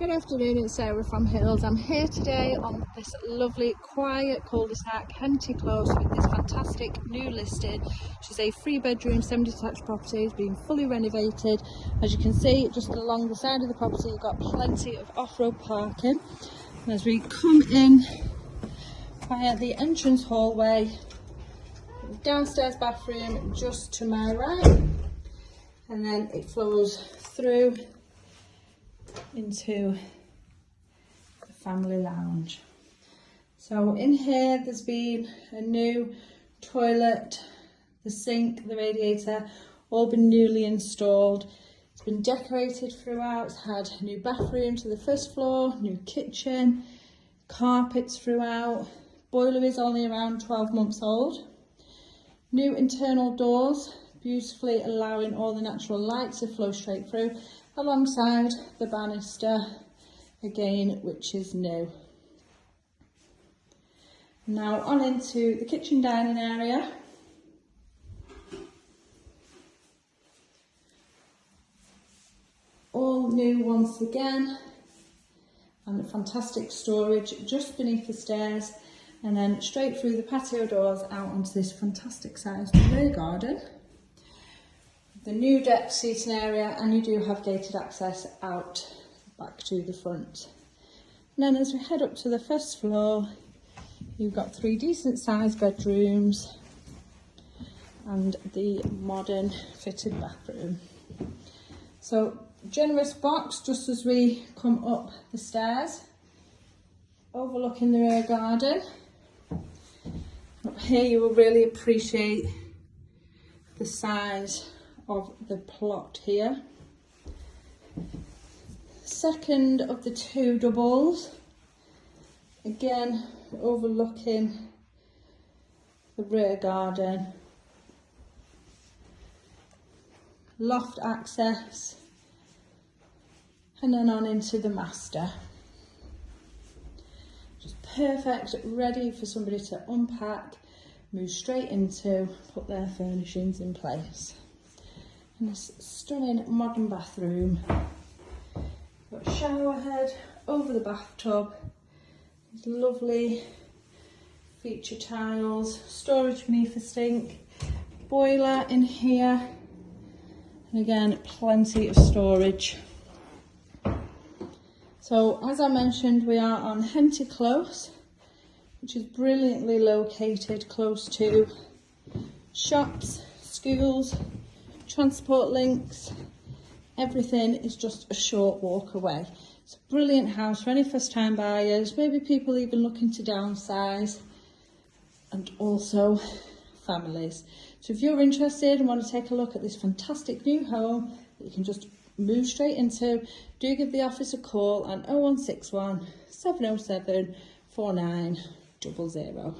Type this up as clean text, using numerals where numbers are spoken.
Good afternoon, it's Sarah from Hills. I'm here today on this lovely quiet cul-de-sac, Henty Close, with this fantastic new listing, which is a 3-bedroom semi-detached property. It's been fully renovated. As you can see, just along the side of the property you've got plenty of off-road parking. And as we come in via the entrance hallway, the downstairs bathroom just to my right, and then it flows through into the family lounge. So in here there's been a new toilet, the sink, the radiator, all been newly installed. It's been decorated throughout. It's had a new bathroom to the first floor, new kitchen, carpets throughout. Boiler is only around 12 months old. New internal doors, beautifully allowing all the natural light to flow straight through, alongside the banister again, which is new. Now on into the kitchen dining area. All new once again, and fantastic storage just beneath the stairs, and then straight through the patio doors out onto this fantastic sized rear garden. The new deck seating area, and you do have gated access out back to the front. And then as we head up to the first floor, you've got 3 decent sized bedrooms and the modern fitted bathroom. So generous box just as we come up the stairs, overlooking the rear garden. Up here you will really appreciate the size of the plot here. Second of the 2 doubles, again overlooking the rear garden, loft access, and then on into the master. Just perfect, ready for somebody to unpack, move straight into, put their furnishings in place. And this stunning modern bathroom. Got a shower head over the bathtub, these lovely feature tiles, storage beneath the sink, boiler in here, and again plenty of storage. So as I mentioned, we are on Henty Close, which is brilliantly located close to shops, schools, transport links. Everything is just a short walk away. It's a brilliant house for any first time buyers, maybe people even looking to downsize, and also families. So if you're interested and want to take a look at this fantastic new home that you can just move straight into, do give the office a call on 0161 707 4900.